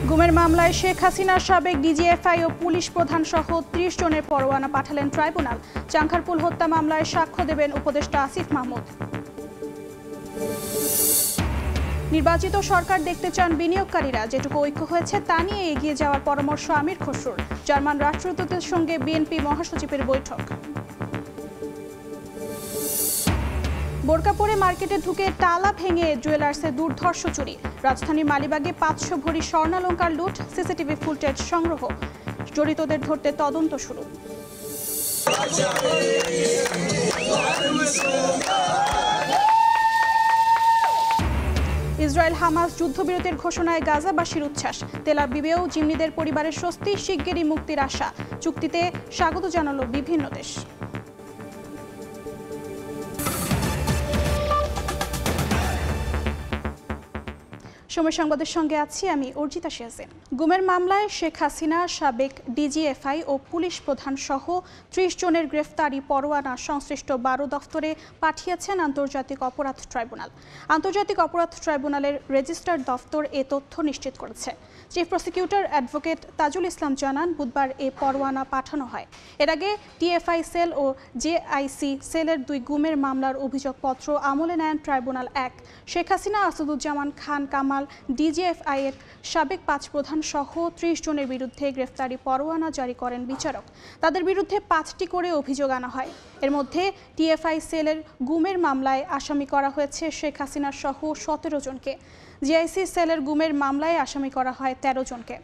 গুমের মামলায় শেখ হাসিনার সাবেক ডিজিএফআই ও পুলিশ প্রধান সহ ৩০ জনের পরোয়ানা পাঠালেন ট্রাইব্যুনাল। চাংখারপুল হত্যা মামলায় সাক্ষ্য দেবেন উপদেষ্টা আসিফ মাহমুদ। নির্বাচিত সরকার দেখতে চান বিনিয়োগকারীরা, যেটুকু ঐক্য হয়েছে তা নিয়ে এগিয়ে যাওয়ার পরামর্শ আমির খসরুর। জার্মান রাষ্ট্রদূতের সঙ্গে বিএনপি মহাসচিবের বৈঠক। বোরকা পরে মার্কেটে ঢুকে তালা ভেঙে জুয়েলার্সে দুর্ধর্ষ চুরি। রাজধানীর মালিবাগে ৫০০ ভরি স্বর্ণালংকার লুট, সিসিটিভি ফুটেজ সংগ্রহ। জড়িতদের ধরতে তদন্ত শুরু। ইসরায়েল হামাস যুদ্ধবিরতির ঘোষণায় গাজাবাসীর উচ্ছ্বাস। তেল আবিবেও জিম্মিদের পরিবারের স্বস্তি, শিগগিরই মুক্তির আশা। চুক্তিতে স্বাগত জানালো বিভিন্ন দেশ। সময় সংবাদের সঙ্গে আছি আমি অর্জিতা শেহজাদ। গুমের মামলায় শেখ হাসিনা, সাবেক ডিজিএফআই ও পুলিশ প্রধান সহ ৩০ জনের গ্রেফতারি পরোয়ানা সংশ্লিষ্ট ১২ দফতরে পাঠিয়েছেন আন্তর্জাতিক অপরাধ ট্রাইব্যুনাল। আন্তর্জাতিক অপরাধ ট্রাইব্যুনালের রেজিস্ট্রার দফতর এ তথ্য নিশ্চিত করেছে। Chief prosecutor advocate Tajul Islam জানান, বুধবার এ পরোয়ানা পাঠানো হয়। এর আগে টিএফআই সেল ও জেআইসি সেলের ২ গুমের মামলার অভিযোগপত্র আমলে নেন ট্রাইব্যুনাল ১। শেখ হাসিনা, আসাদুজ্জামান খান কামাল, ডিজিএফআই এর সাবেক ৫ প্রধান সহ ৩০ জনের বিরুদ্ধে গ্রেফতারি পরোয়ানা জারি করেন বিচারক। তাদের বিরুদ্ধে ৫টি করে অভিযোগ আনা হয়। এর মধ্যে টিএফআই সেলের গুমের মামলায় আসামি করা হয়েছে শেখ হাসিনা সহ ১৭ জনকে। জেআইসি সেলের গুমের মামলায় আসামি করা হয় ১৩ জনকে।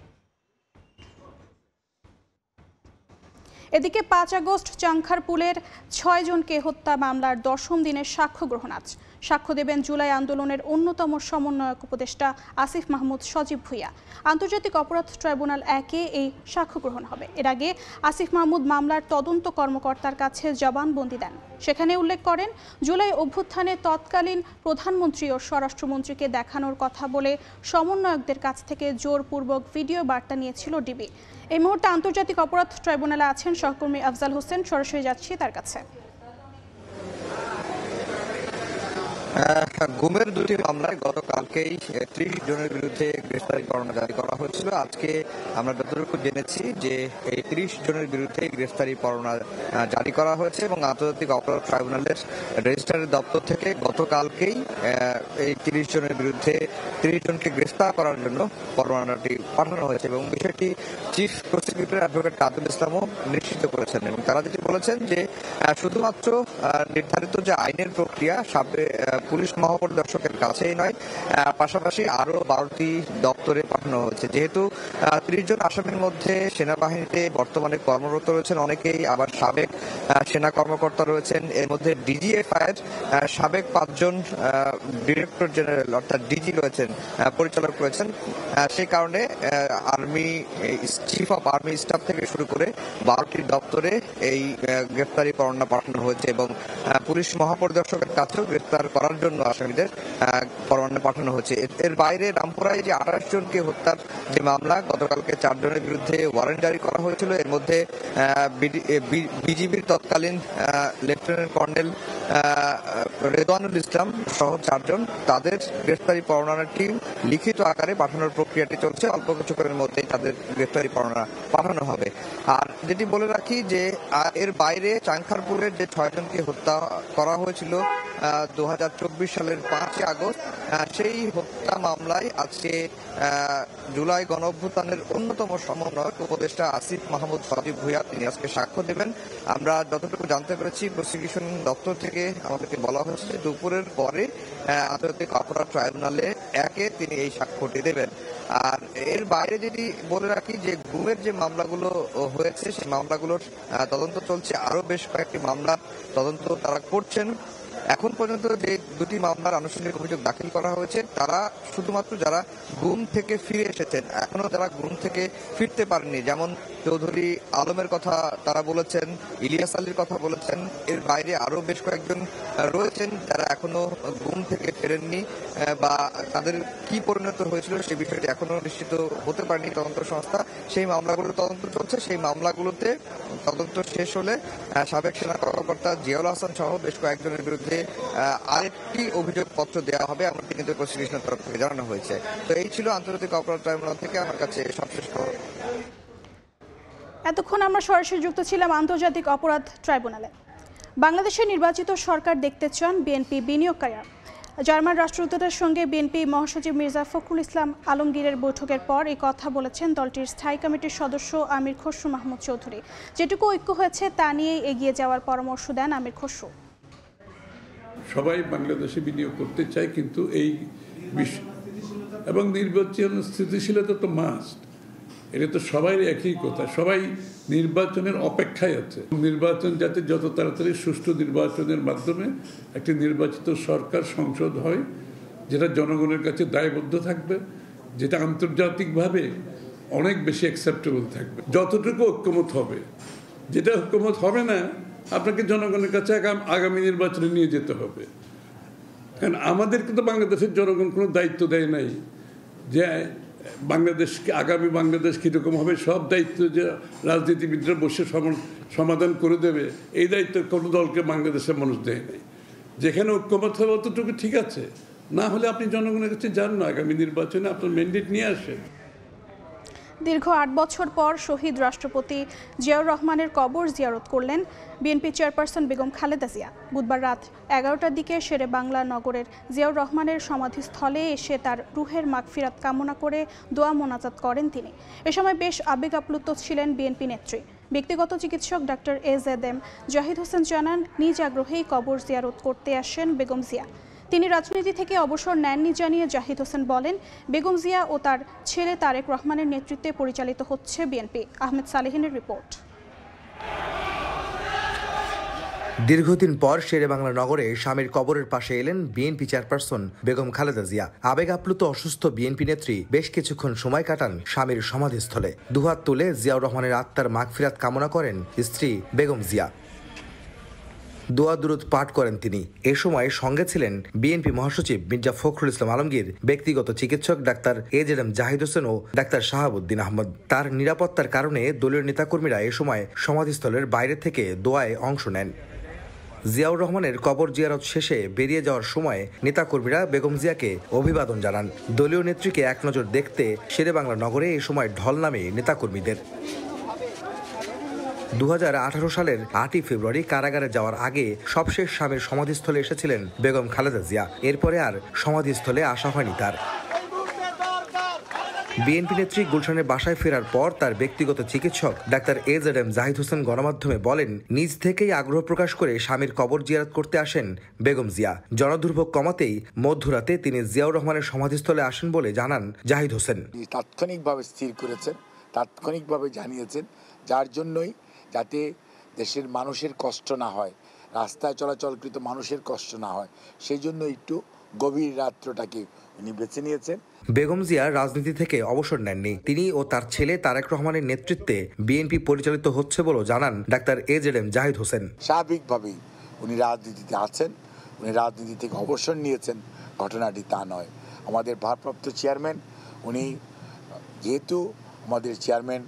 এদিকে ৫ আগস্ট চাংখারপুলের ৬ জনকে হত্যা মামলার ১০ম দিনের সাক্ষ্য গ্রহণ আজ। সাক্ষ্য দেবেন জুলাই আন্দোলনের অন্যতম সমন্বয়ক উপদেষ্টা আসিফ মাহমুদ সজীব ভুঁইয়া। আন্তর্জাতিক অপরাধ ট্রাইব্যুনাল ১-এ এই সাক্ষ্য গ্রহণ হবে। এর আগে আসিফ মাহমুদ মামলার তদন্ত কর্মকর্তার কাছে জবানবন্দি দেন। সেখানে উল্লেখ করেন, জুলাই অভ্যুত্থানে তৎকালীন প্রধানমন্ত্রী ও স্বরাষ্ট্রমন্ত্রীকে দেখানোর কথা বলে সমন্বয়কদের কাছ থেকে জোরপূর্বক ভিডিও বার্তা নিয়েছিল ডিবি। এই মুহূর্তে আন্তর্জাতিক অপরাধ ট্রাইব্যুনালে আছেন সহকর্মী আফজাল হোসেন। সরাসরি যাচ্ছি তার কাছে। গুমের ২টি মামলায় গতকালকেই ৩০ জনের বিরুদ্ধে গ্রেফতারি পরোয়ানা জারি করা হয়েছিল। আজকে আমরা যতটুকু জেনেছি যে এই ৩০ জনের বিরুদ্ধে গ্রেফতারি পরোয়ানা জারি করা হয়েছে এবং আন্তর্জাতিক অপরাধ ট্রাইব্যুনালের রেজিস্ট্রারের দপ্তর থেকে গতকালকেই এই ৩০ জনের বিরুদ্ধে ৩০ জনকে গ্রেফতার করার জন্য পরোয়ানাটি পাঠানো হয়েছে এবং বিষয়টি চিফ প্রসিকিউটর অ্যাডভোকেট তাজুল ইসলামও নিশ্চিত করেছেন এবং তারা যেটি বলেছেন যে শুধুমাত্র নির্ধারিত যে আইনের প্রক্রিয়া পুলিশ মহাপরিদর্শকের কাছেই নয়, পাশাপাশি আরো ১২টি দপ্তরে পাঠানো হয়েছে। যেহেতু ৩০ জন আসামির মধ্যে সেনাবাহিনীতে বর্তমানে কর্মরত রয়েছেন অনেকেই, আবার সাবেক সেনা কর্মকর্তা রয়েছেন। এর মধ্যে ডিজিএফআই এর সাবেক ৫ জন ডিরেক্টর জেনারেল অর্থাৎ ডিজি রয়েছেন, পরিচালক রয়েছেন। সেই কারণে army chief of army staff থেকে শুরু করে ১২টি দপ্তরে এই গ্রেফতারি পরোয়ানা পাঠানো হয়েছে এবং পুলিশ মহাপরিদর্শকের কাছেও গ্রেফতার করার জন্য আসামিদের পরোয়ানা পাঠানো হচ্ছে। এর বাইরে রামপুরায় যে ২৮ জনকে হত্যার যে মামলা, গতকালকে ৪ জনের বিরুদ্ধে ওয়ারেন্ট জারি করা হয়েছিল। এর মধ্যে বিজিবির তৎকালীন লেফটেন্যান্ট কর্নেল রেদওয়ানুল ইসলাম সহ ৪ জন, তাদের গ্রেফতারি পরোয়ানাটি লিখিত আকারে পাঠানোর প্রক্রিয়াটি চলছে। অল্প কিছুক্ষণের মধ্যেই তাদের গ্রেফতারি পরোয়ানা পাঠানো হবে। আর যেটি বলে রাখি যে এর বাইরে চাংখারপুলের যে ৬ জনকে হত্যা করা হয়েছিল ২০২৪ সালের ৫ আগস্ট, সেই হত্যা মামলায় আজকে জুলাই গণঅভ্যুত্থানের অন্যতম সমন্বয়ক উপদেষ্টা আসিফ মাহমুদ সজীব ভুঁইয়া তিনি আজকে সাক্ষ্য দেবেন। আমরা যতটুকু জানতে পেরেছি প্রসিকিউশন দপ্তর থেকে আমাদেরকে বলা হয়েছে দুপুরের পরে আন্তর্জাতিক অপরাধ ট্রাইব্যুনালে ১-এ তিনি এই সাক্ষ্যটি দেবেন। আর এর বাইরে যদি বলে রাখি যে গুমের যে মামলাগুলো হয়েছে সেই মামলাগুলোর তদন্ত চলছে। আরো বেশ কয়েকটি মামলার তদন্ত তারা করছেন। এখন পর্যন্ত যে ২টি মামলার আনুষ্ঠানিক অভিযোগ দাখিল করা হয়েছে তারা শুধুমাত্র যারা গুম থেকে ফিরে এসেছেন, এখনো যারা গুম থেকে ফিরতে পারেননি, যেমন চৌধুরী আলমের কথা তারা বলেছেন, ইলিয়াস আলীর কথা বলেছেন। এর বাইরে আরো বেশ কয়েকজন রয়েছেন যারা এখনো গুম থেকে ফেরেননি বা তাদের কি পরিণত হয়েছিল সে বিষয়টি এখনো নিশ্চিত হতে পারেনি তদন্ত সংস্থা। সেই মামলাগুলোর তদন্ত চলছে। সেই মামলাগুলোতে তদন্ত শেষ হলে সাবেক সেনা কর্মকর্তা জিয়াউল হাসান সহ বেশ কয়েকজনের বিরুদ্ধে আরেকটি অভিযোগপত্র দেওয়া হবে এমনটি কিন্তু প্রসিকিউশনের তরফ থেকে জানানো হয়েছে। তো এই ছিল আন্তর্জাতিক অপরাধ ট্রাইব্যুনাল থেকে আমার কাছে সবশেষ খবর। এতক্ষণ আমরা সরাসরি যুক্ত ছিলাম আন্তর্জাতিক অপরাধ ট্রাইব্যুনালে। বাংলাদেশের নির্বাচিত সরকার দেখতে চান বিএনপি বিনিয়োগকারীরা। জার্মান রাষ্ট্রদূতের সঙ্গে বিএনপি মহাসচিব মির্জা ফখরুল ইসলাম আলমগীরের বৈঠকের পর এই কথা বলেছেন দলটির স্থায়ী কমিটির সদস্য আমির খসরু মাহমুদ চৌধুরী। যেটুকু ঐক্য হয়েছে তা নিয়েই এগিয়ে যাওয়ার পরামর্শ দেন আমির খসরু। সবাই বাংলাদেশে বিনিয়োগ করতে চায়, কিন্তু এই এবং নির্বাচন স্থিতিশীলতা তো মাস্ট, এটা তো সবাই একই কথা। সবাই নির্বাচনের অপেক্ষায় আছে। নির্বাচন যাতে যত তাড়াতাড়ি সুষ্ঠু নির্বাচনের মাধ্যমে একটি নির্বাচিত সরকার সংসদ হয়, যেটা জনগণের কাছে দায়বদ্ধ থাকবে, যেটা আন্তর্জাতিকভাবে অনেক বেশি অ্যাকসেপ্টেবল থাকবে। যতটুকু ঐক্যমত হবে, যেটা ঐক্যমত হবে না আপনাকে জনগণের কাছে আগামী নির্বাচনে নিয়ে যেতে হবে। কারণ আমাদের কিন্তু বাংলাদেশের জনগণ কোনো দায়িত্ব দেয় নাই যে বাংলাদেশকে আগামী বাংলাদেশ কীরকম হবে, সব দায়িত্ব যে রাজনীতিবিদরা বসে সমাধান করে দেবে, এই দায়িত্ব কোনো দলকে বাংলাদেশের মানুষ দেয় নাই। যেখানে ঐক্যমত হবে অতটুকু ঠিক আছে, না হলে আপনি জনগণের কাছে যান না, আগামী নির্বাচনে আপনার ম্যান্ডেট নিয়ে আসেন। দীর্ঘ ৮ বছর পর শহীদ রাষ্ট্রপতি জিয়াউর রহমানের কবর জিয়ারত করলেন বিএনপি চেয়ারপারসন বেগম খালেদা জিয়া। বুধবার রাত ১১টার দিকে শেরে বাংলা নগরের জিয়াউর রহমানের সমাধিস্থলে এসে তার রুহের মাগফিরাত কামনা করে দোয়া মোনাজাত করেন তিনি। এ সময় বেশ আবেগ আপ্লুত ছিলেন বিএনপি নেত্রী। ব্যক্তিগত চিকিৎসক ডাক্তার AZM জাহিদ হোসেন জানান, নিজ আগ্রহেই কবর জিয়ারত করতে আসেন বেগম জিয়া। তিনি রাজনীতি থেকে অবসর নেননি জানিয়ে জাহিদ হোসেন বলেন, বেগম জিয়া ও তার ছেলে তারেক রহমানের নেতৃত্বে পরিচালিত হচ্ছে বিএনপি। আহমেদ সালেহিনের রিপোর্ট। দীর্ঘদিন পর শেরে বাংলা নগরে স্বামীর কবরের পাশে এলেন বিএনপি চেয়ারপারসন বেগম খালেদা জিয়া। আবেগ আপ্লুত অসুস্থ বিএনপি নেত্রী বেশ কিছুক্ষণ সময় কাটান স্বামীর সমাধিস্থলে। দুহাত তুলে জিয়াউর রহমানের আত্মার মাগফিরাত কামনা করেন স্ত্রী বেগম জিয়া। দোয়া দুরুদ পাঠ করেন তিনি। এ সময় সঙ্গে ছিলেন বিএনপি মহাসচিব মির্জা ফখরুল ইসলাম আলমগীর, ব্যক্তিগত চিকিৎসক ডাক্তার AZM জাহিদ হোসেন ও ডাক্তার শাহাবুদ্দিন আহমদ। তার নিরাপত্তার কারণে দলীয় নেতাকর্মীরা এ সময় সমাধিস্থলের বাইরে থেকে দোয়ায় অংশ নেন। জিয়াউর রহমানের কবর জিয়ারত শেষে বেরিয়ে যাওয়ার সময় নেতাকর্মীরা বেগম জিয়াকে অভিবাদন জানান। দলীয় নেত্রীকে এক নজর দেখতে শেরে বাংলা নগরে এ সময় ঢল নামে নেতাকর্মীদের। 2018 সালের 8ই ফেব্রুয়ারি কারাগারে যাওয়ার আগে সবশেষ স্বামীর সমাধিস্থলে এসেছিলেন বেগম খালেদা জিয়া। এরপরে আর সমাধিস্থলে আসা হয়নি তার। বিএনপি নেত্রী গুলশানের বাসায় ফেরার পর তার ব্যক্তিগত চিকিৎসক ডাক্তার AZM জাহিদ হোসেন গণমাধ্যমে বলেন, নিজ থেকেই আগ্রহ প্রকাশ করে স্বামীর কবর জিয়ারত করতে আসেন বেগম জিয়া। জনদুর্ভোগ কমাতেই মধ্যরাতে তিনি জিয়াউর রহমানের সমাধিস্থলে আসেন বলে জানান জাহিদ হোসেন। তাৎক্ষণিকভাবে স্থির করেছেন, তাৎক্ষণিকভাবে জানিয়েছেন, যার জন্যই যাতে দেশের মানুষের কষ্ট না হয়, রাস্তায় চলাচলকৃত মানুষের কষ্ট না হয়, সেই জন্য একটু গভীর রাত্রটাকে উনি বেছে নিয়েছেন। বেগম জিয়া রাজনীতি থেকে অবসর নেননি। তিনি ও তার ছেলে তারেক রহমানের নেতৃত্বে বিএনপি পরিচালিত হচ্ছে বলে জানান ডাক্তার AZM জাহিদ হোসেন। স্বাভাবিকভাবেই উনি রাজনীতিতে আছেন, উনি রাজনীতি থেকে অবসর নিয়েছেন, ঘটনাটি তা নয়। আমাদের ভারপ্রাপ্ত চেয়ারম্যান, উনি যেহেতু আমাদের চেয়ারম্যান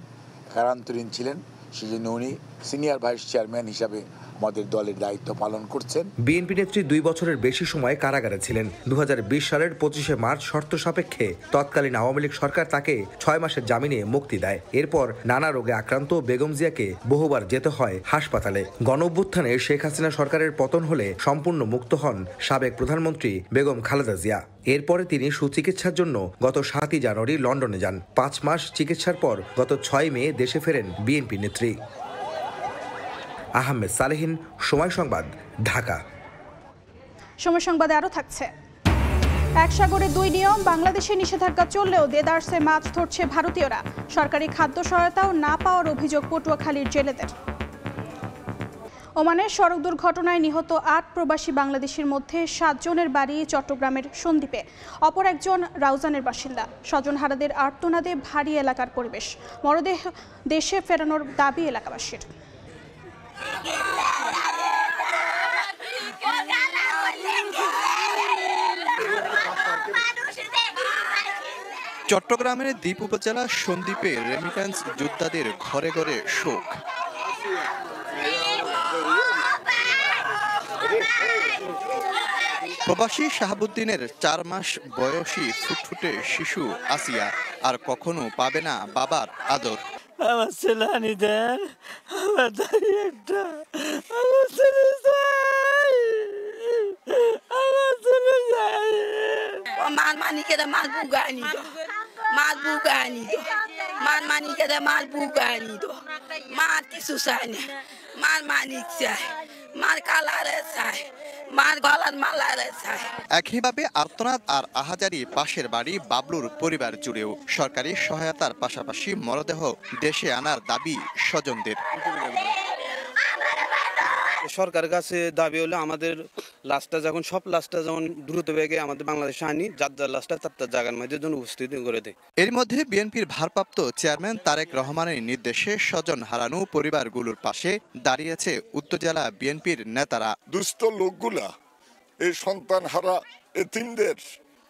কারান্তরীণ ছিলেন, সেজন্য উনি সিনিয়র ভাইস চেয়ারম্যান হিসাবে আমাদের দলের দায়িত্ব পালন করছেন। বিএনপি নেত্রী 2 বছরের বেশি সময় কারাগারে ছিলেন। 2020 সালের 25শে মার্চ শর্ত সাপেক্ষে তৎকালীন আওয়ামী লীগ সরকার তাকে 6 মাসের জামিনে মুক্তি দেয়। এরপর নানা রোগে আক্রান্ত বেগম জিয়াকে বহুবার যেতে হয় হাসপাতালে। গণঅভ্যুত্থানে শেখ হাসিনা সরকারের পতন হলে সম্পূর্ণ মুক্ত হন সাবেক প্রধানমন্ত্রী বেগম খালেদা জিয়া। এরপরে তিনি সুচিকিৎসার জন্য গত 7ই জানুয়ারি লন্ডনে যান। 5 মাস চিকিৎসার পর গত 6 মে দেশে ফেরেন বিএনপি নেত্রী। আহমেদ সালেহিন, সময় সংবাদ, ঢাকা। সময় সংবাদে আরও থাকছে। এক সাগরে 2 নিয়ম, বাংলাদেশে নিষেধাজ্ঞা চললেও দেদারসে মাছ ধরছে ভারতীয়রা। সরকারি খাদ্য সহায়তাও না পাওয়ার অভিযোগ পটুয়াখালীর জেলেদের। ওমানের সড়ক দুর্ঘটনায় নিহত 8 প্রবাসী বাংলাদেশের মধ্যে 7 জনের বাড়ি চট্টগ্রামের সন্দ্বীপে, অপর একজন রাউজানের বাসিন্দা। স্বজনহারাদের আর্তনাদে ভারী এলাকার পরিবেশ। মরদেহ দেশে ফেরানোর দাবি এলাকাবাসীর। চট্টগ্রামের দ্বীপ উপজেলা সন্দ্বীপে রেমিট্যান্স যোদ্ধাদের ঘরে ঘরে শোক। প্রবাসী শাহাবুদ্দিনের 4 মাস বয়সী ফুটফুটে শিশু আসিয়া আর কখনো পাবে না বাবার আদর। আমার ছেলে আনি দেন, আমার দাড়ি একটা, আমার ছেলে চাই, আমার ছেলে চাই। মার মানি কেটে মার বুকা আনি তো, মার বুকা আনি তো, মার মানি কেটে মার বুকা আনি তো, মার কিছু চাই না, মার মানিক চাই, মার কালারে চাই, মার গলার মালারে চাই। একইভাবে আর্তনাদ আর আহাজারি পাশের বাড়ি বাবলুর পরিবার জুড়েও। সরকারি সহায়তার পাশাপাশি মরদেহ দেশে আনার দাবি স্বজনদের। সরকারের কাছে দাবি হলো আমাদের লাশটা যখন যেমন দ্রুত বেগে আমাদের বাংলাদেশে আনি, যার লাশটা তার জায়গার মধ্যে জন্য উপস্থিতি করে দেয়। এর মধ্যে বিএনপির ভারপ্রাপ্ত চেয়ারম্যান তারেক রহমানের নির্দেশে স্বজন হারানো পরিবারগুলোর পাশে দাঁড়িয়েছে উত্তর জেলা বিএনপির নেতারা। দুস্থ লোকগুলা এই সন্তান হারা এতিমদের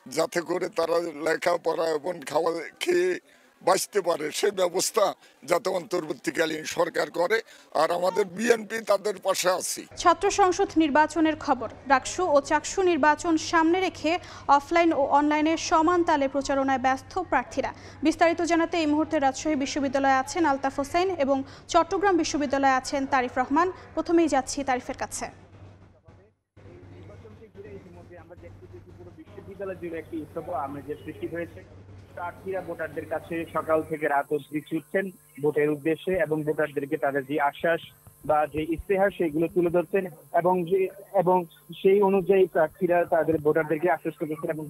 যাতে করে তারা লেখাপড়া এবং খাওয়া খেয়ে বাঁচতে পারে সে ব্যবস্থা যাতে অন্তর্বর্তীকালীন সরকার করে, আর আমাদের বিএনপি তাদের পাশে আছি। ছাত্র সংসদ নির্বাচনের খবর। ডাকসু ও চাকসু নির্বাচন সামনে রেখে অফলাইন ও অনলাইনে সমান তালে প্রচারণায় ব্যস্ত প্রার্থীরা। বিস্তারিত জানাতে এই মুহূর্তে রাজশাহী বিশ্ববিদ্যালয়ে আছেন আলতাফ হোসেন এবং চট্টগ্রাম বিশ্ববিদ্যালয়ে আছেন তারিফ রহমান। প্রথমেই যাচ্ছি তারিফের কাছে। বিশ্ববিদ্যালয় জুড়ে একটি উৎসব আমেজের সৃষ্টি হয়েছে। প্রার্থীরা ভোটারদের কাছে সকাল থেকে রাত অবধি ছুটছেন ভোটের উদ্দেশ্যে এবং ভোটারদেরকে তাদের যে আশ্বাস বা যে ইস্তেহার সেগুলো তুলে ধরছেন এবং সেই অনুযায়ী প্রার্থীরা তাদের ভোটারদেরকে আশ্বস্ত করছেন এবং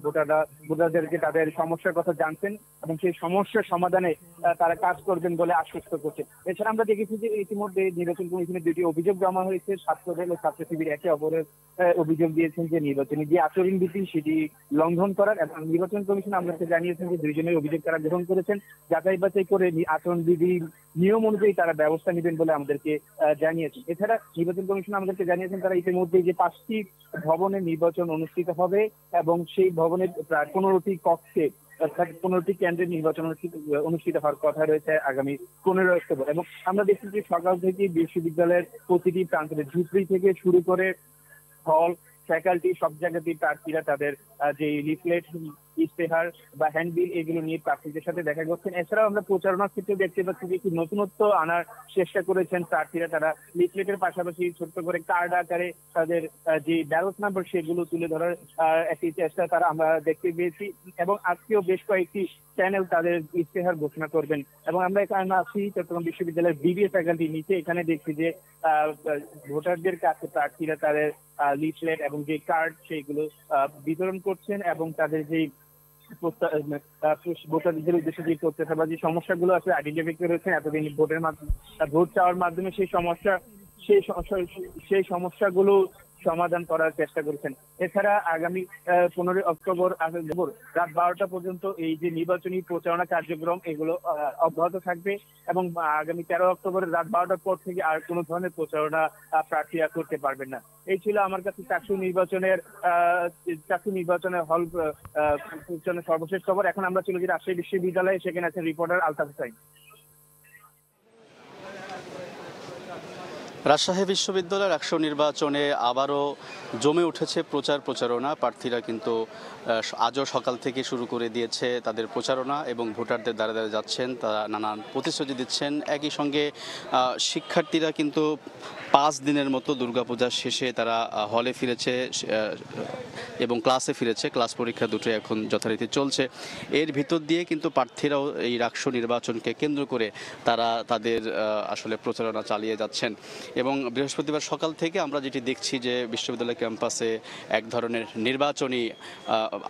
ভোটারদেরকে তাদের সমস্যার কথা জানছেন এবং সেই সমস্যার সমাধানে তারা কাজ করবেন বলে আশ্বস্ত করছেন। এছাড়া আমরা দেখেছি যে ইতিমধ্যে নির্বাচন কমিশনে 2টি অভিযোগ জমা হয়েছে। ছাত্রদল ও ছাত্র শিবির একে অপরের অভিযোগ দিয়েছেন যে নির্বাচনী যে আচরণবিধি সেটি লঙ্ঘন করার, এবং নির্বাচন কমিশন আমাদেরকে জানিয়েছেন যে 2 জনের অভিযোগ তারা গ্রহণ করেছেন, যাচাই বাছাই করে আচরণবিধি নিয়ম অনুযায়ী তারা ব্যবস্থা নেবেন বলে আমাদেরকে জানিয়েছেন। এছাড়া নির্বাচন কমিশন আমাদেরকে জানিয়েছেন তারা ইতিমধ্যে যে 5টি ভবনে নির্বাচন অনুষ্ঠিত হবে এবং সেই ভবনের প্রায় 15টি কক্ষে অর্থাৎ 15টি কেন্দ্রে নির্বাচন অনুষ্ঠিত হওয়ার কথা রয়েছে আগামী 15 অক্টোবর। এবং আমরা দেখছি যে সকাল থেকে বিশ্ববিদ্যালয়ের প্রতিটি প্রান্তে ঝুপড়ি থেকে শুরু করে হল, ফ্যাকাল্টি সব জায়গাতেই প্রার্থীরা তাদের যে লিফলেট, ইস্তেহার বা হ্যান্ডবিল এগুলো নিয়ে প্রার্থীদের সাথে দেখা করছেন। এছাড়াও আমরা প্রচারণার ক্ষেত্রে দেখতে পাচ্ছি যে একটি নতুনত্ব আনার চেষ্টা করেছেন প্রার্থীরা। তারা লিফলেটের পাশাপাশি ছোট্ট করে কার্ড আকারে তাদের যে ব্যালট নাম্বার সেগুলো তুলে ধরার একটি চেষ্টা তারা আমরা দেখতে পেয়েছি এবং আজকেও বেশ কয়েকটি চ্যানেল তাদের ইস্তেহার ঘোষণা করবেন। এবং আমরা এখানে আছি চট্টগ্রাম বিশ্ববিদ্যালয়ের বিবিএ ফ্যাকাল্টি নিচে। এখানে দেখছি যে ভোটারদের কাছে প্রার্থীরা তাদের লিফলেট এবং যে কার্ড সেইগুলো বিতরণ করছেন এবং তাদের যে ভোটারদের উদ্দেশ্যে যে প্রত্যাশা বা যে সমস্যাগুলো আছে আইডেন্টিফাই করেছেন এতদিন ভোট চাওয়ার মাধ্যমে সেই সমস্যাগুলো সমাধান করার চেষ্টা করেছেন। এছাড়া আগামী 15 অক্টোবর রাত 12টা পর্যন্ত এই যে নির্বাচনী প্রচারণা কার্যক্রম এগুলো অব্যাহত থাকবে এবং আগামী 13 অক্টোবর রাত 12টার পর থেকে আর কোনো ধরনের প্রচারণা প্রার্থীরা করতে পারবেন না। এই ছিল আমার কাছে চাকসু নির্বাচনের হল সর্বশেষ খবর। এখন আমরা চলে যাই রাজশাহী বিশ্ববিদ্যালয়ে, সেখানে আছেন রিপোর্টার আলতাফ হোসেন। রাজশাহী বিশ্ববিদ্যালয়ের 100 নির্বাচনে আবারও জমে উঠেছে প্রচারণা। প্রার্থীরা কিন্তু আজও সকাল থেকে শুরু করে দিয়েছে তাদের প্রচারণা এবং ভোটারদের দ্বারা দ্বারা যাচ্ছেন, তারা নানান প্রতিশ্রুতি দিচ্ছেন। একই সঙ্গে শিক্ষার্থীরা কিন্তু 5 দিনের মতো দুর্গাপূজার শেষে তারা হলে ফিরেছে এবং ক্লাসে ফিরেছে। ক্লাস পরীক্ষা দুটোই এখন যথারীতি চলছে। এর ভিতর দিয়ে কিন্তু প্রার্থীরাও এই 100 নির্বাচনকে কেন্দ্র করে তারা তাদের আসলে প্রচারণা চালিয়ে যাচ্ছেন। এবং বৃহস্পতিবার সকাল থেকে আমরা যেটি দেখছি যে বিশ্ববিদ্যালয় ক্যাম্পাসে এক ধরনের নির্বাচনী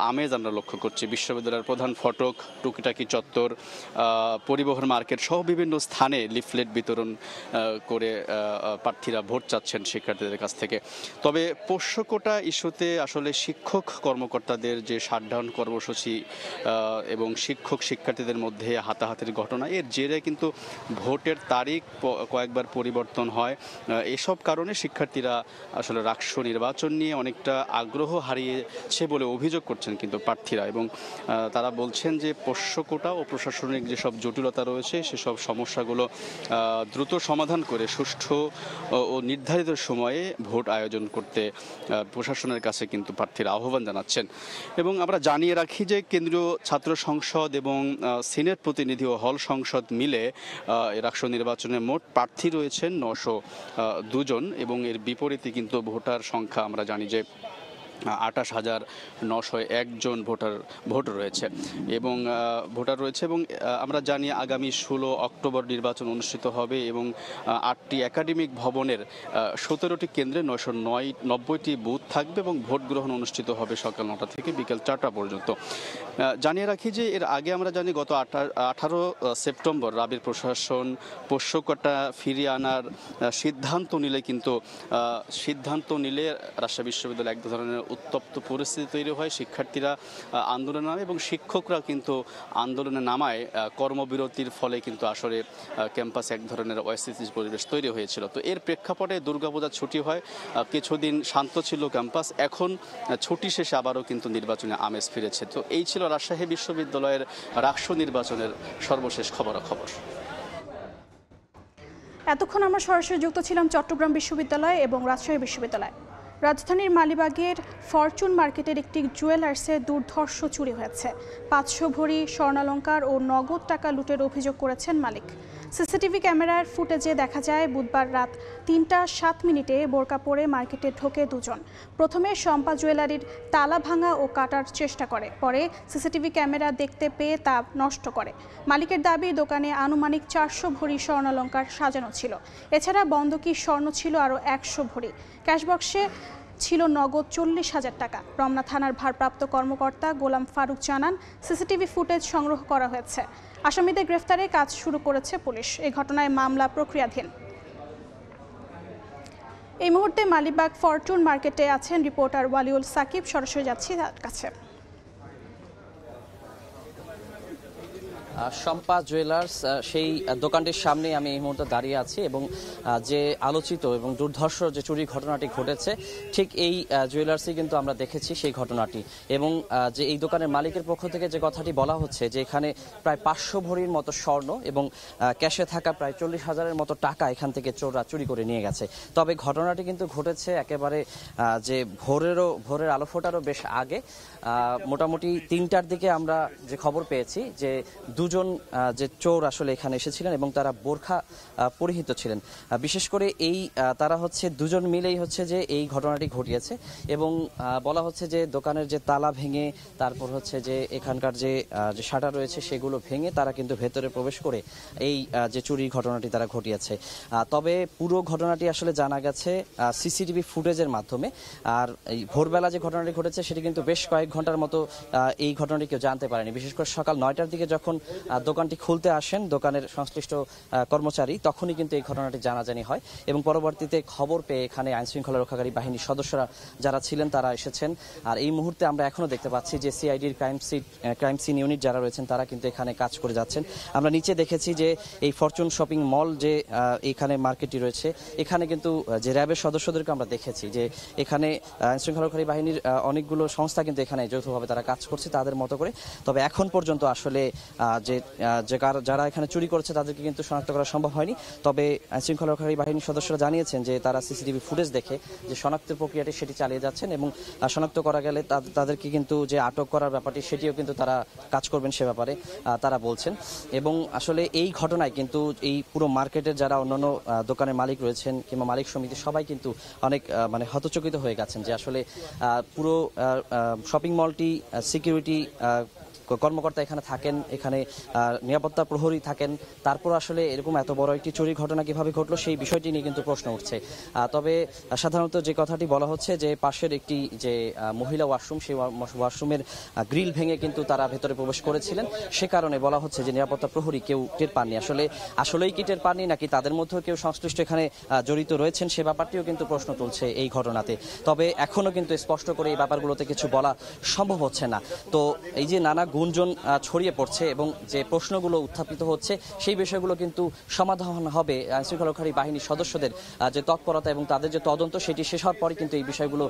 আমেজ আমরা লক্ষ্য করছি। বিশ্ববিদ্যালয়ের প্রধান ফটক, টুকিটাকি চত্বর, পরিবহন মার্কেট সহ বিভিন্ন স্থানে লিফলেট বিতরণ করে প্রার্থীরা ভোট চাচ্ছেন শিক্ষার্থীদের কাছ থেকে। তবে পোষ্যকোটা ইস্যুতে আসলে শিক্ষক কর্মকর্তাদের যে শাটডাউন কর্মসূচি এবং শিক্ষার্থীদের মধ্যে হাতাহাতির ঘটনা, এর জেরে কিন্তু ভোটের তারিখ কয়েকবার পরিবর্তন হয় এসব কারণে শিক্ষার্থীরা আসলে রাকসু নির্বাচন নিয়ে অনেকটা আগ্রহ হারিয়েছে বলে অভিযোগ করছেন কিন্তু প্রার্থীরা, এবং তারা বলছেন যে পোষ্য কোটা ও প্রশাসনিক যেসব জটিলতা রয়েছে সেসব সমস্যাগুলো দ্রুত সমাধান করে সুষ্ঠু ও নির্ধারিত সময়ে ভোট আয়োজন করতে প্রশাসনের কাছে কিন্তু প্রার্থীরা আহ্বান জানাচ্ছেন। এবং আমরা জানিয়ে রাখি যে কেন্দ্রীয় ছাত্র সংসদ এবং সিনেট প্রতিনিধি ও হল সংসদ মিলে রাকসু নির্বাচনে মোট প্রার্থী রয়েছেন 902 জন, এবং এর বিপরীতে কিন্তু ভোটার সংখ্যা আমরা জানি যে 28,901 জন ভোট রয়েছে এবং আমরা জানি আগামী 16 অক্টোবর নির্বাচন অনুষ্ঠিত হবে এবং 8টি একাডেমিক ভবনের 17টি কেন্দ্রে 990টি বুথ থাকবে এবং ভোট গ্রহণ অনুষ্ঠিত হবে সকাল 9টা থেকে বিকেল 4টা পর্যন্ত। জানিয়ে রাখি যে এর আগে আমরা জানি গত 18 সেপ্টেম্বর রাবির প্রশাসন পোষ্য কোটা ফিরিয়ে আনার সিদ্ধান্ত নিলে রাজশাহী বিশ্ববিদ্যালয়ে এক ধরনের উত্তপ্ত পরিস্থিতি তৈরি হয়। শিক্ষার্থীরা আন্দোলনে নামে এবং শিক্ষকরা কিন্তু আন্দোলনে নামায় কর্মবিরতির ফলে কিন্তু আসলে ক্যাম্পাসে এক ধরনের অস্থিতিশীল পরিবেশ তৈরি হয়েছিল। তো এর প্রেক্ষাপটে দুর্গাপূজার ছুটি হয়, কিছুদিন শান্ত ছিল ক্যাম্পাস, এখন ছুটি শেষে আবারও কিন্তু নির্বাচনে আমেজ ফিরেছে। তো এই ছিল রাজশাহী বিশ্ববিদ্যালয়ের রাকসু নির্বাচনের সর্বশেষ খবরাখবর। এতক্ষণ আমরা সরাসরি যুক্ত ছিলাম চট্টগ্রাম বিশ্ববিদ্যালয় এবং রাজশাহী বিশ্ববিদ্যালয়। রাজধানীর মালিবাগের ফরচুন মার্কেটের একটি জুয়েলার্সে দুর্ধর্ষ চুরি হয়েছে। 500 ভরি স্বর্ণালংকার ও নগদ টাকা লুটের অভিযোগ করেছেন মালিক। সিসিটিভি ক্যামেরার ফুটেজে দেখা যায় বুধবার রাত 3টা 7 বোরকা পরে মার্কেটে ঢোকে দুজন। প্রথমে শম্পা জুয়েলারির তালা ভাঙা ও কাটার চেষ্টা করে, পরে সিসিটিভি ক্যামেরা দেখতে পেয়ে তা নষ্ট করে। মালিকের দাবি দোকানে আনুমানিক 400 ভরি স্বর্ণালংকার সাজানো ছিল। এছাড়া বন্ধকি স্বর্ণ ছিল আরও 100 ভরি। ক্যাশবক্সে ছিল নগদ 40,000 টাকা। রমনা থানার ভারপ্রাপ্ত কর্মকর্তা গোলাম ফারুক জানান, সিসিটিভি ফুটেজ সংগ্রহ করা হয়েছে। আসামিদের গ্রেফতারে কাজ শুরু করেছে পুলিশ। এই ঘটনায় মামলা প্রক্রিয়াধীন। এই মুহূর্তে মালিবাগ ফরচুন মার্কেটে আছেন রিপোর্টার ওয়ালিউল সাকিব, সরাসরি যাচ্ছি তার কাছে। শম্পা জুয়েলার্স সেই দোকানটির সামনে আমি এই মুহূর্তে দাঁড়িয়ে আছি এবং যে আলোচিত এবং দুর্ধর্ষ যে চুরি ঘটনাটি ঘটেছে ঠিক এই জুয়েলার্সই কিন্তু আমরা দেখেছি সেই ঘটনাটি। এবং যে এই দোকানের মালিকের পক্ষ থেকে যে কথাটি বলা হচ্ছে যে এখানে প্রায় 500 ভরির মতো স্বর্ণ এবং ক্যাশে থাকা প্রায় 40,000-এর মতো টাকা এখান থেকে চোররা চুরি করে নিয়ে গেছে। তবে ঘটনাটি কিন্তু ঘটেছে একেবারে যে ভোরের আলো ফোটারও বেশ আগে। মোটামুটি 3টার দিকে আমরা যে খবর পেয়েছি যে দুজন যে চোর আসলে এখানে এসেছিলেন এবং তারা বোরখা পরিহিত ছিলেন। বিশেষ করে তারা হচ্ছে দুজন মিলেই হচ্ছে যে এই ঘটনাটি ঘটিয়েছে এবং বলা হচ্ছে যে দোকানের যে তালা ভেঙে তারপর হচ্ছে যে এখানকার যে শাটার রয়েছে সেগুলো ভেঙে তারা কিন্তু ভেতরে প্রবেশ করে এই যে চুরির ঘটনাটি তারা ঘটিয়েছে। তবে পুরো ঘটনাটি আসলে জানা গেছে সিসিটিভি ফুটেজের মাধ্যমে। আর এই ভোরবেলা যে ঘটনাটি ঘটেছে সেটি কিন্তু বেশ কয়েক ঘন্টার মতো এই ঘটনাটি কেউ জানতে পারেনি। বিশেষ করে সকাল 9টার দিকে যখন দোকানটি খুলতে আসেন দোকানের সংশ্লিষ্ট কর্মচারী, তখনই কিন্তু এই ঘটনাটি জানাজানি হয় এবং পরবর্তীতে খবর পেয়ে এখানে আইনশৃঙ্খলা রক্ষাকারী বাহিনীর সদস্যরা যারা ছিলেন তারা এসেছেন। আর এই মুহূর্তে আমরা এখনো দেখতে পাচ্ছি যে সিআইডির ক্রাইম সিন ইউনিট যারা রয়েছেন তারা কিন্তু এখানে কাজ করে যাচ্ছেন। আমরা নিচে দেখেছি যে এই ফরচুন শপিং মল যে এখানে মার্কেটটি রয়েছে এখানে কিন্তু যে র্যাবের সদস্যদেরকে আমরা দেখেছি যে এখানে আইনশৃঙ্খলা রক্ষাকারী বাহিনীর অনেকগুলো সংস্থা কিন্তু এখানে যৌথভাবে তারা কাজ করছে তাদের মতো করে। তবে এখন পর্যন্ত আসলে যারা এখানে চুরি করেছে তাদেরকে কিন্তু শনাক্ত করা সম্ভব হয়নি। তবে আইনশৃঙ্খলা রক্ষাকারী বাহিনীর সদস্যরা জানিয়েছেন যে তারা সিসিটিভি ফুটেজ দেখে যে শনাক্তের প্রক্রিয়াটি সেটি চালিয়ে যাচ্ছেন এবং শনাক্ত করা গেলে তাদেরকে কিন্তু যে আটক করার ব্যাপারটি সেটিও কিন্তু তারা কাজ করবেন সে ব্যাপারে তারা বলছেন। এবং আসলে এই ঘটনায় কিন্তু এই পুরো মার্কেটের যারা অন্যান্য দোকানের মালিক রয়েছেন কিংবা মালিক সমিতি সবাই কিন্তু অনেক হতচকিত হয়ে গেছেন যে আসলে পুরো শপিং মলটি সিকিউরিটি কর্মকর্তা এখানে থাকেন, এখানে নিরাপত্তা প্রহরী থাকেন, তারপর আসলে এরকম এত বড় একটি চুরির ঘটনা কিভাবে ঘটলো সেই বিষয়টি নিয়ে কিন্তু প্রশ্ন উঠছে। তবে সাধারণত যে কথাটি বলা হচ্ছে যে পাশের একটি যে মহিলা ওয়াশরুম সেই ওয়াশরুমের গ্রিল ভেঙে কিন্তু তারা ভেতরে প্রবেশ করেছিলেন, সে কারণে বলা হচ্ছে যে নিরাপত্তা প্রহরী কেউ টের পাননি। আসলেই কি টের পাননি নাকি তাদের মধ্যেও কেউ সংশ্লিষ্ট এখানে জড়িত রয়েছেন সে ব্যাপারটিও কিন্তু প্রশ্ন তুলছে এই ঘটনাতে। তবে এখনো কিন্তু স্পষ্ট করে এই ব্যাপারগুলোতে কিছু বলা সম্ভব হচ্ছে না। তো এই যে নানা গুণ গুঞ্জন ছড়িয়ে পড়ছে এবং যে প্রশ্নগুলো উত্থাপিত হচ্ছে সেই বিষয়গুলো কিন্তু সমাধান হবে আইনশৃঙ্খলাকারী বাহিনীর সদস্যদের যে তৎপরতা এবং তাদের যে তদন্ত সেটি শেষ হওয়ার পরে কিন্তু এই বিষয়গুলো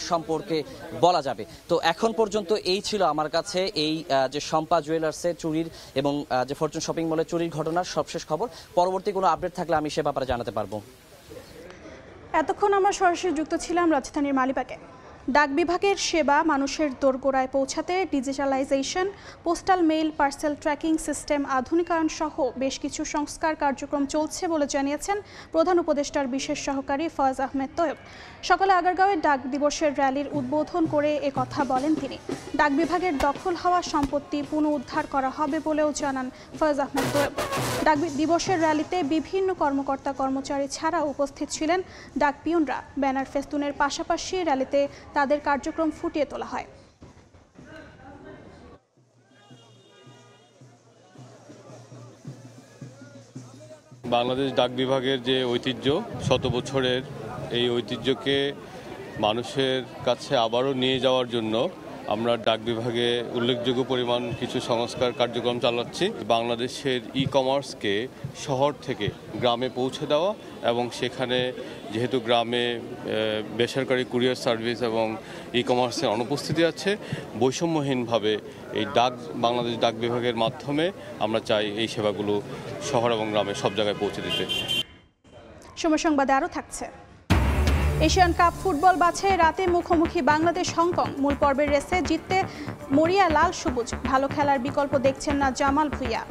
সম্পর্কে বলা যাবে। তো এখন পর্যন্ত এই ছিল আমার কাছে এই যে শম্পা জুয়েলার্সে চুরির এবং যে ফরচুন শপিং মলে চুরির ঘটনার সবশেষ খবর। পরবর্তী কোনো আপডেট থাকলে আমি সে ব্যাপারে জানাতে পারবো। এতক্ষণ আমরা সরাসরি যুক্ত ছিলাম রাজধানীর মালিবাগে। ডাক বিভাগের সেবা মানুষের দোরগোড়ায় পৌঁছাতে digitalization, postal mail parcel tracking system আধুনিকায়ন সহ বেশ কিছু সংস্কার কার্যক্রম চলছে বলে জানিয়েছেন প্রধান উপদেষ্টার বিশেষ সহকারী ফয়েজ আহমেদ তৈয়ব। সকালে আগারগাঁওয়ে ডাক দিবসের র্যালির উদ্বোধন করে কথা বলেন তিনি। ডাক বিভাগের দখল হওয়া সম্পত্তি পুনরুদ্ধার করা হবে বলেও জানান ফয়েজ আহমেদ তৈয়ব। ডাক দিবসের র্যালিতে বিভিন্ন কর্মকর্তা কর্মচারী ছাড়াও উপস্থিত ছিলেন ডাক পিয়নরা। ব্যানার ফেস্টুনের পাশাপাশি র্যালিতে তাদের কার্যক্রম ফুটিয়ে তোলা হয়। বাংলাদেশ ডাক বিভাগের যে ঐতিহ্য, শত বছরের এই ঐতিহ্যকে মানুষের কাছে আবারও নিয়ে যাওয়ার জন্য আমরা ডাক বিভাগে উল্লেখযোগ্য পরিমাণ কিছু সংস্কার কার্যক্রম চালাচ্ছি। বাংলাদেশের ই-কমার্সকে শহর থেকে গ্রামে পৌঁছে দেওয়া এবং সেখানে যেহেতু গ্রামে বেসরকারি কুরিয়ার সার্ভিস এবং ই-কমার্সের অনুপস্থিতি আছে, বৈষম্যহীনভাবে এই বাংলাদেশ ডাক বিভাগের মাধ্যমে আমরা চাই এই সেবাগুলো শহর এবং গ্রামে সব জায়গায় পৌঁছে দিতে। সময় সংবাদে আরও থাকছে। এশিয়ান কাপ ফুটবল বাছাই রাতে মুখোমুখি বাংলাদেশ হংকং। মূল পর্বের রেসে জিততে মরিয়া লাল সবুজ। ভালো খেলার বিকল্প দেখছেন না জামাল ভুঁইয়া।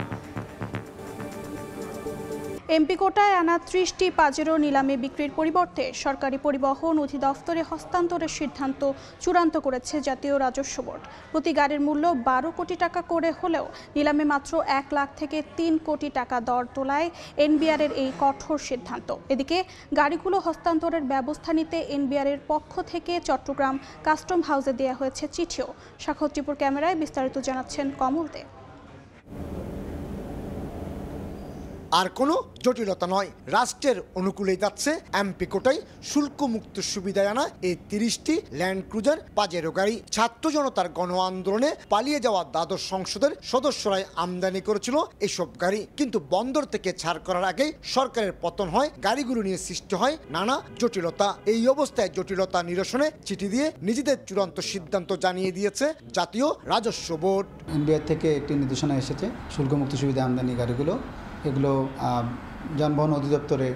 এমপি কোটায় আনা 30টি পাজেরো নিলামে বিক্রির পরিবর্তে সরকারি পরিবহন অধিদপ্তরে হস্তান্তরের সিদ্ধান্ত চূড়ান্ত করেছে জাতীয় রাজস্ব বোর্ড। প্রতি গাড়ির মূল্য 12 কোটি টাকা করে হলেও নিলামে মাত্র 1 লাখ থেকে 3 কোটি টাকা দর তোলায় এনবিআরের এই কঠোর সিদ্ধান্ত। এদিকে গাড়িগুলো হস্তান্তরের ব্যবস্থা নিতে এনবিআরের পক্ষ থেকে চট্টগ্রাম কাস্টম হাউসে দেওয়া হয়েছে চিঠিও। সাক্ষর ত্রিপুর ক্যামেরায় বিস্তারিত জানাচ্ছেন কমল দে। আর কোনো জটিলতা নয়, রাষ্ট্রের অনুকূলে যাচ্ছে এমপি কোটায় শুল্কমুক্ত সুবিধায় আনা এই 30টি ল্যান্ড ক্রুজার পাজেরো গাড়ি। ছাত্র জনতার গণ আন্দোলনে পালিয়ে যাওয়া দ্বাদশ সংসদের সদস্যরাই আমদানি করেছিল এসব গাড়ি, কিন্তু বন্দর থেকে ছাড় করার আগেই সরকারের পতন হয়। গাড়িগুলো নিয়ে সৃষ্টি হয় নানা জটিলতা। এই অবস্থায় জটিলতা নিরসনে চিঠি দিয়ে নিজেদের চূড়ান্ত সিদ্ধান্ত জানিয়ে দিয়েছে জাতীয় রাজস্ব বোর্ড। এনবিআর থেকে একটি নির্দেশনা এসেছে শুল্কমুক্ত সুবিধা আমদানি গাড়িগুলো এগুলো যানবাহন অধিদপ্তরে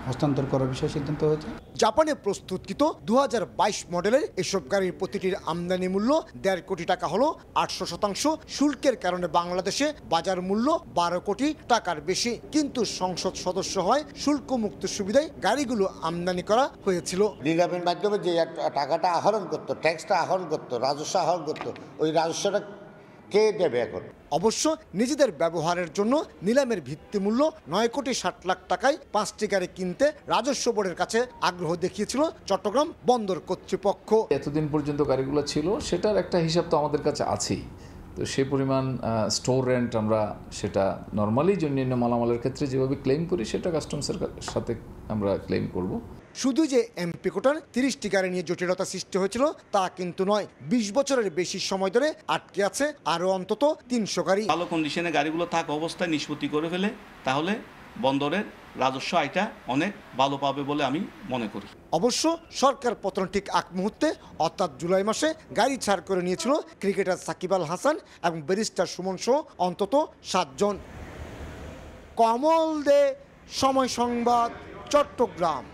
হস্তান্তর করার বিষয়ে সিদ্ধান্ত হয়েছে। জাপানে প্রস্তুতকৃত 2022 মডেলের এসব গাড়ির প্রতিটির আমদানি মূল্য 1.5 কোটি টাকা হলো 800% শুল্কের কারণে বাংলাদেশে বাজার মূল্য 12 কোটি টাকার বেশি। কিন্তু সংসদ সদস্য হয় শুল্কমুক্ত সুবিধায় গাড়িগুলো আমদানি করা হয়েছিল। নিলামের মাধ্যমে যে টাকাটা আহরণ করতো, ট্যাক্সটা আহরণ করতো, রাজস্ব আহরণ করতো, ওই রাজস্বটা কে দেবে এখন? অবশ্য নিজেদের ব্যবহারের জন্য নিলামের ভিত্তিমূল্য 9 কোটি 60 লাখ টাকায় 5টি গাড়ি কিনতে রাজস্ব বোর্ডের কাছে আগ্রহ দেখিয়েছিল চট্টগ্রাম বন্দর কর্তৃপক্ষ। এতদিন পর্যন্ত গাড়িগুলো ছিল সেটার একটা হিসাব তো আমাদের কাছে আছেই, তো সেই পরিমাণ স্টোর রেন্ট আমরা সেটা নর্মালি অন্যান্য মালামালের ক্ষেত্রে যেভাবে ক্লেম করি সেটা কাস্টমসের সাথে আমরা ক্লেম করব। শুধু যে এমপি কোটার 30টি গাড়ি নিয়ে জটিলতা সৃষ্টি হয়েছিল তা কিন্তু নয়, 20 বছরের বেশি সময় ধরে আটকে আছে আরও অন্তত 300 গাড়ি। ভালো কন্ডিশনে গাড়িগুলো থাকা অবস্থায় নিষ্পত্তি করে ফেলে তাহলে বন্দরের রাজস্ব আয়টা অনেক ভালো পাবে বলে আমি মনে করি। অবশ্য সরকার পতন ঠিক আগ মুহূর্তে অর্থাৎ জুলাই মাসে গাড়ি ছাড় করে নিয়েছিল ক্রিকেটার সাকিব আল হাসান এবং ব্যারিস্টার সুমন সহ অন্তত 7 জন। কমল দে, সময় সংবাদ, চট্টগ্রাম।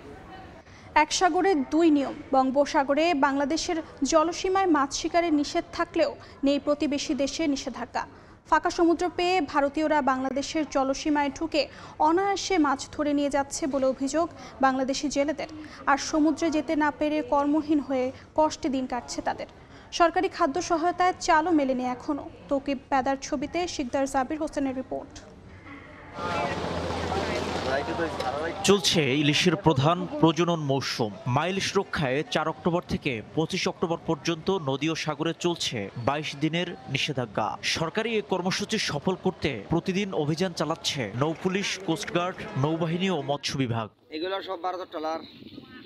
এক সাগরে 2 নিয়ম। বঙ্গোপসাগরে বাংলাদেশের জলসীমায় মাছ শিকারের নিষেধ থাকলেও নেই প্রতিবেশী দেশে নিষেধাজ্ঞা। ফাঁকা সমুদ্র পেয়ে ভারতীয়রা বাংলাদেশের জলসীমায় ঢুকে অনায়াসে মাছ ধরে নিয়ে যাচ্ছে বলে অভিযোগ বাংলাদেশি জেলেদের। আর সমুদ্রে যেতে না পেরে কর্মহীন হয়ে কষ্টে দিন কাটছে তাদের। সরকারি খাদ্য সহায়তায় চালও মেলেনি এখনও। তৌকিব পেদার ছবিতে শিকদার জাবির হোসেনের রিপোর্ট। চলছে ইলিশের প্রধান প্রজনন মৌসুম। মাইল সুরক্ষায় 4 অক্টোবর থেকে 25 অক্টোবর পর্যন্ত নদী ও সাগরে চলছে 22 দিনের নিষেধাজ্ঞা। সরকারি এই কর্মসূচি সফল করতে প্রতিদিন অভিযান চালাচ্ছে নৌপুলিশ, কোস্টগার্ড, নৌবাহিনী ও মৎস্য বিভাগ। এগুলো সব 12 ট্রলার।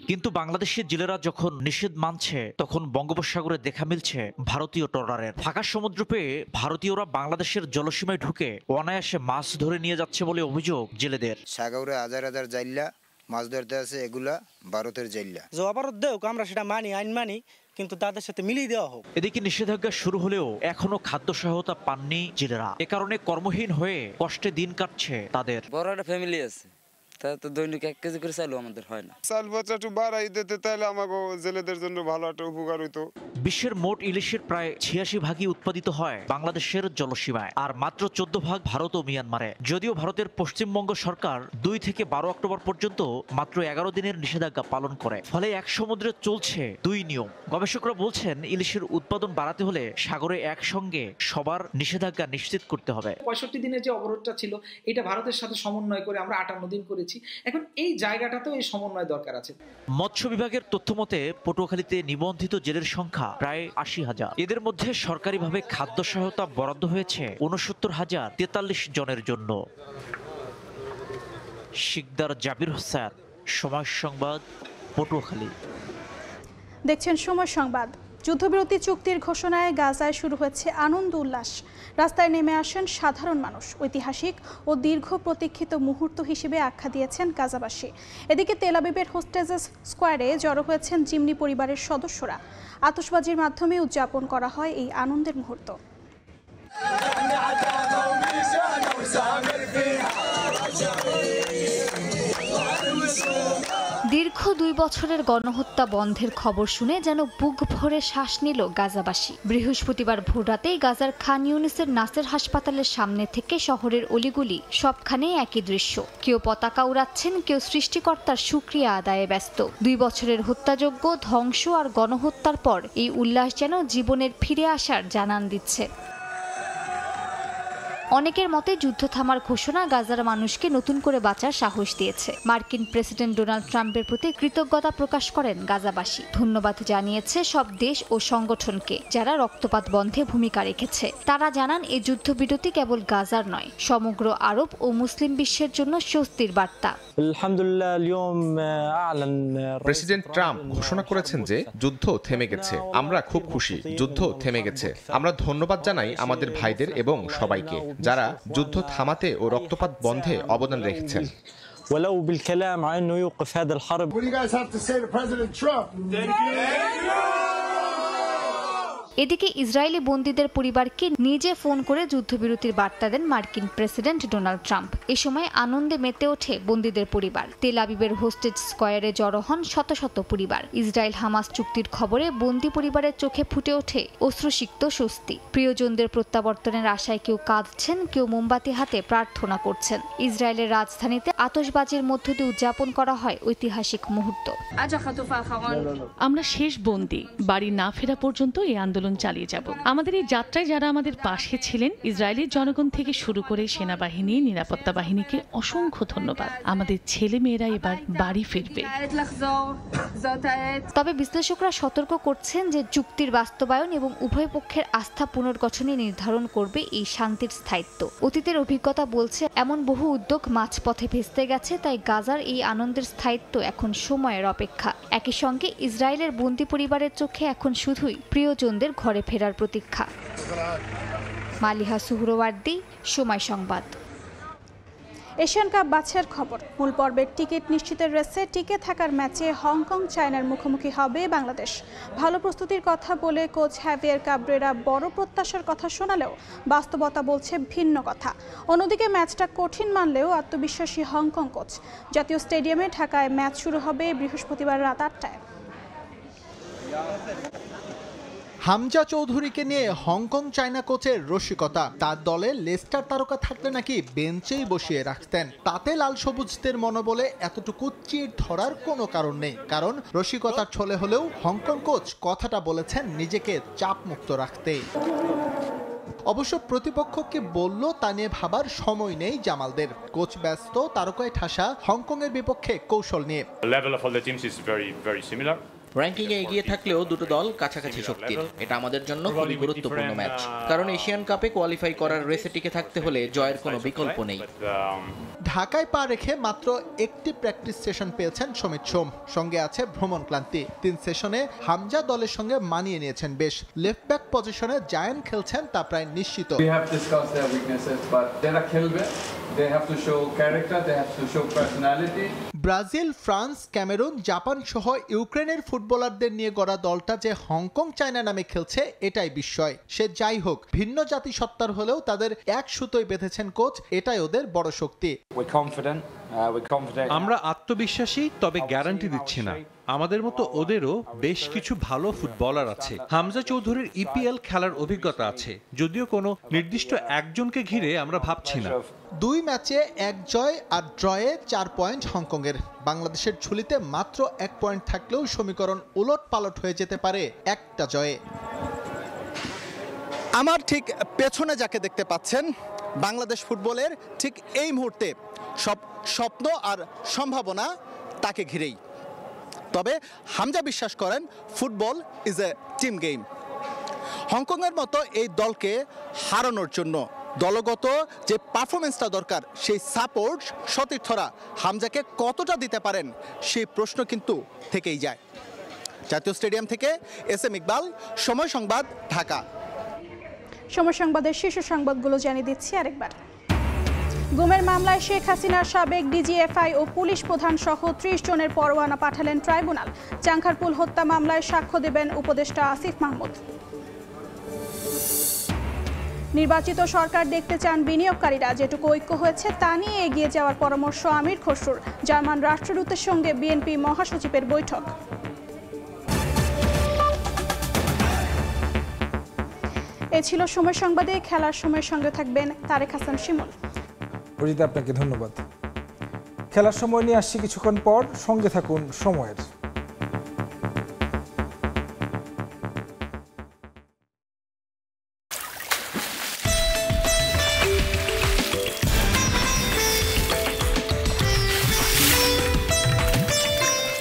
কিন্তু বাংলাদেশের জেলেরা যখন নিষেধ মানছে তখন বঙ্গোপসাগরে দেখা মিলছে ভারতীয় ট্রলারের। ফাঁকা সমুদ্র পেয়ে ভারতীয়রা বাংলাদেশের জলসীমায় ঢুকে অনায়াসে মাছ ধরে নিয়ে যাচ্ছে বলে অভিযোগ জেলেদের। সাগরে হাজার হাজার জাইল্লা মাছ ধরতে আছে, এগুলা ভারতের জাইল্লা। অবরোধ দেওক, আমরা সেটা মানি, আইন মানি, কিন্তু তাদের সাথে মিলিয়ে দেওয়া হোক। এদিকে নিষেধাজ্ঞা শুরু হলেও এখনো খাদ্য সহায়তা পাননি জেলেরা। এ কারণে কর্মহীন হয়ে কষ্টে দিন কাটছে তাদের। বড় একটা ফ্যামিলি আছে, তা তো দৈনিক 1 কেজি করে চাইলেও আমাদের হয় না। চাল বাচ্চা একটু বাড়াই দিতে তাহলে আমাকে জেলেদের জন্য ভালো একটা উপকার হইতো। বিশ্বের মোট ইলিশের প্রায় 86 ভাগই উৎপাদিত হয় বাংলাদেশের জলসীমায়, আর মাত্র 14 ভাগ ভারত ও মিয়ানমারে। যদিও ভারতের পশ্চিমবঙ্গ সরকার 2 থেকে 12 অক্টোবর পর্যন্ত মাত্র 11 দিনের নিষেধাজ্ঞা পালন করে। ফলে এক সমুদ্রে চলছে 2 নিয়ম। গবেষকরা বলছেন ইলিশের উৎপাদন বাড়াতে হলে সাগরে একসঙ্গে সবার নিষেধাজ্ঞা নিশ্চিত করতে হবে। 65 দিনের যে অবরোধটা ছিল এটা ভারতের সাথে সমন্বয় করে আমরা 58 দিন করেছি। এখন এই জায়গাটাতেও এই সমন্বয় দরকার আছে। মৎস্য বিভাগের তথ্য মতে পটুয়াখালীতে নিবন্ধিত জেলের সংখ্যা প্রায় 80,000। এদের মধ্যে সরকারিভাবে খাদ্য সহায়তা বরাদ্দ হয়েছে 69,043 জনের জন্য। শিকদার জাবির হোসেন, সময় সংবাদ, পটুয়াখালী। দেখছেন সময় সংবাদ। যুদ্ধবিরতি চুক্তির ঘোষণায় গাজায় শুরু হয়েছে আনন্দ উল্লাস। রাস্তায় নেমে আসেন সাধারণ মানুষ। ঐতিহাসিক ও দীর্ঘ প্রতীক্ষিত মুহূর্ত হিসেবে আখ্যা দিয়েছেন গাজাবাসী। এদিকে তেল আবিবের হোস্টেজেস স্কোয়ারে জড়ো হয়েছেন জিমনি পরিবারের সদস্যরা। আতশবাজির মাধ্যমে উদযাপন করা হয় এই আনন্দের মুহূর্ত। দীর্ঘ 2 বছরের গণহত্যা বন্ধের খবর শুনে যেন বুক ভরে শ্বাস নিল গাজাবাসী। বৃহস্পতিবার ভোররাতেই গাজার খান ইউনিসের নাসের হাসপাতালের সামনে থেকে শহরের অলিগুলি সবখানেই একই দৃশ্য। কেউ পতাকা উড়াচ্ছেন, কেউ সৃষ্টিকর্তার শুকরিয়া আদায়ে ব্যস্ত। 2 বছরের হত্যাযজ্ঞ, ধ্বংস আর গণহত্যার পর এই উল্লাস যেন জীবনের ফিরে আসার জানান দিচ্ছে। অনেকের মতে যুদ্ধ থামার ঘোষণা গাজার মানুষকে নতুন করে বাঁচার সাহস দিয়েছে। মার্কিন প্রেসিডেন্ট ডোনাল্ড ট্রাম্পের প্রতি কৃতজ্ঞতা প্রকাশ করেন গাজাবাসী। ধন্যবাদ জানিয়েছে সব দেশ ও সংগঠনকে যারা রক্তপাত বন্ধে ভূমিকা রেখেছে। তারা জানান এই যুদ্ধবিরতি কেবল গাজার নয়, সমগ্র আরব ও মুসলিম বিশ্বের জন্য স্বস্তির বার্তা। প্রেসিডেন্ট ট্রাম্প ঘোষণা করেছেন যে যুদ্ধ থেমে গেছে। আমরা খুব খুশি, যুদ্ধ থেমে গেছে। আমরা ধন্যবাদ জানাই আমাদের ভাইদের এবং সবাইকে যারা যুদ্ধ থামাতে ও রক্তপাত বন্ধে অবদান রেখেছেন। ولو بالكلام عن انه يوقف هذا الحرب. What do you guys have to say to President Trump? Thank you. এদিকে ইসরায়েলি বন্দীদের পরিবারকে নিজে ফোন করে যুদ্ধবিরতির বার্তা দেন মার্কিন প্রেসিডেন্ট ডোনাল্ড ট্রাম্প। এ সময় আনন্দে মেতে ওঠে বন্দীদের পরিবার। তেল আবিবের হোস্টেজ স্কোয়ারে জড়ো হন শত শত পরিবার। ইসরায়েল হামাস চুক্তির খবরে বন্দী পরিবারের চোখে ফুটে ওঠে অশ্রুসিক্ত স্বস্তি। প্রিয়জনদের প্রত্যাবর্তনের আশায় কেউ কাঁদছেন, কেউ মোমবাতি হাতে প্রার্থনা করছেন। ইসরায়েলের রাজধানীতে আতশবাজির মধ্য দিয়ে উদযাপন করা হয় ঐতিহাসিক মুহূর্ত। আমরা শেষ বন্দী, বাড়ি না ফেরা পর্যন্ত এই আন্দোলন চালিয়ে যাব। আমাদের এই যাত্রায় যারা আমাদের পাশে ছিলেন, ইসরায়েলের জনগণ থেকে শুরু করে সেনাবাহিনী, নিরাপত্তা বাহিনীকে অসংখ্য ধন্যবাদ। আমাদের ছেলে মেয়েরা এবার বাড়ি ফিরবে। তবে বিশ্লেষকরা সতর্ক করছেন যে চুক্তির বাস্তবায়ন এবং উভয় পক্ষের আস্থা পুনর্গঠনে নির্ধারণ করবে এই শান্তির স্থায়িত্ব। অতীতের অভিজ্ঞতা বলছে এমন বহু উদ্যোগ মাঝপথে ভেস্তে গেছে, তাই গাজার এই আনন্দের স্থায়িত্ব এখন সময়ের অপেক্ষা। একই সঙ্গে ইসরায়েলের বন্দী পরিবারের চোখে এখন শুধুই প্রিয়জনদের ঘরে ফেরার প্রতীক্ষা। মালিহা সুহরওয়ার্দী, সময় সংবাদ। এশিয়ান কাপ বাছাইয়ের খবর। মূল পর্বের টিকিট নিশ্চিতের রেসে টিকে থাকার ম্যাচে হংকং চায়নার মুখোমুখি হবে বাংলাদেশ। ভালো প্রস্তুতির কথা বলে কোচ হ্যাভিয়ার কাবরেরা বড় প্রত্যাশার কথা শোনালেও বাস্তবতা বলছে ভিন্ন কথা। অন্যদিকে ম্যাচটা কঠিন মানলেও আত্মবিশ্বাসী হংকং কোচ। জাতীয় স্টেডিয়ামে ঢাকায় ম্যাচ শুরু হবে বৃহস্পতিবার রাত 8টায়। হামজা চৌধুরীকে নিয়ে হংকং চায়না কোচের রসিকতা। তার দলে লেস্টার তারকা থাকলে নাকি বেঞ্চেই বসিয়ে রাখতেন। তাতে লাল সবুজদের মনোবলে এতটুকু চিড় ধরার কোনো কারণ নেই, কারণ রসিকতার ছলে হলেও হংকং কোচ কথাটা বলেছেন নিজেকে চাপমুক্ত রাখতে। অবশ্য প্রতিপক্ষকে বলল তা নিয়ে ভাবার সময় নেই জামালদের। কোচ ব্যস্ত তারকায় ঠাসা হংকংয়ের বিপক্ষে কৌশল নিয়ে। র্যাঙ্কিংয়ে এগিয়ে থাকলেও দুটো দল কাছাকাছি শক্তির। এটা আমাদের জন্য খুবই গুরুত্বপূর্ণ ম্যাচ, কারণ এশিয়ান কাপে কোয়ালিফাই করার রেসে টিকে থাকতে হলে জয়ের কোনো বিকল্প নেই। ঢাকায় পা রেখে মাত্র একটি প্র্যাকটিস সেশন পেয়েছেন সমিত সোম, সঙ্গে আছে ভ্রমণ ক্লান্তি। 3 সেশনে হামজা দলের সঙ্গে মানিয়ে নিয়েছেন বেশ। লেফট ব্যাক পজিশনে জায়ান খেলছেন তা প্রায় নিশ্চিত। ব্রাজিল, ফ্রান্স, ক্যামেরুন, জাপান সহ ইউক্রেনের ফুটবলারদের নিয়ে গড়া দলটা যে হংকং চায়না নামে খেলছে এটাই বিস্ময়। সে যাই হোক, ভিন্ন জাতিসত্তার হলেও তাদের এক সুতোয় বেঁধেছেন কোচ, এটাই ওদের বড় শক্তি। আমরা আত্মবিশ্বাসী, তবে গ্যারান্টি দিচ্ছি না। আমাদের মতো ওদেরও বেশ কিছু ভালো ফুটবলার আছে। হামজা চৌধুরীর ইপিএল খেলার অভিজ্ঞতা আছে, যদিও কোনো নির্দিষ্ট একজনকে ঘিরে আমরা ভাবছি না। 2 ম্যাচে 1 জয় আর ড্রয়ে 4 পয়েন্ট হংকংয়ের। বাংলাদেশের ঝুলিতে মাত্র 1 পয়েন্ট থাকলেও সমীকরণ উলট পালট হয়ে যেতে পারে একটা জয়ে। আমার ঠিক পেছনে যাকে দেখতে পাচ্ছেন, বাংলাদেশ ফুটবলের ঠিক এই মুহূর্তে সব স্বপ্ন আর সম্ভাবনা তাকে ঘিরেই। তবে হামজা বিশ্বাস করেন football is a team game. হংকংয়ের মতো এই দলকে হারানোর জন্য দলগত যে পারফরমেন্সটা দরকার, সেই সাপোর্ট সতীর্থরা হামজাকে কতটা দিতে পারেন সেই প্রশ্ন কিন্তু থেকেই যায়। জাতীয় স্টেডিয়াম থেকে SM ইকবাল, সময় সংবাদ, ঢাকা। সময় সংবাদের শীর্ষ সংবাদগুলো জানিয়ে দিচ্ছি আরেকবার। গুমের মামলায় শেখ হাসিনার সাবেক DGFI ও পুলিশ প্রধান সহ 30 জনের পরোয়ানা পাঠালেন ট্রাইব্যুনাল। চাংখারপুল হত্যা মামলায় সাক্ষ্য দেবেন উপদেষ্টা আসিফ মাহমুদ। নির্বাচিত সরকার দেখতে চান বিনিয়োগকারীরা, যেটুকু ঐক্য হয়েছে তা নিয়ে এগিয়ে যাওয়ার পরামর্শ আমির খসরুর। জার্মান রাষ্ট্রদূতের সঙ্গে বিএনপি মহাসচিবের বৈঠক। এ ছিল সময় সংবাদে। খেলার সময়ের সঙ্গে থাকবেন তারেক হাসান শিমুল। অরিজিৎ, আপনাকে ধন্যবাদ। খেলার সময় নিয়ে আসছি কিছুক্ষণ পর, সঙ্গে থাকুন সময়ের।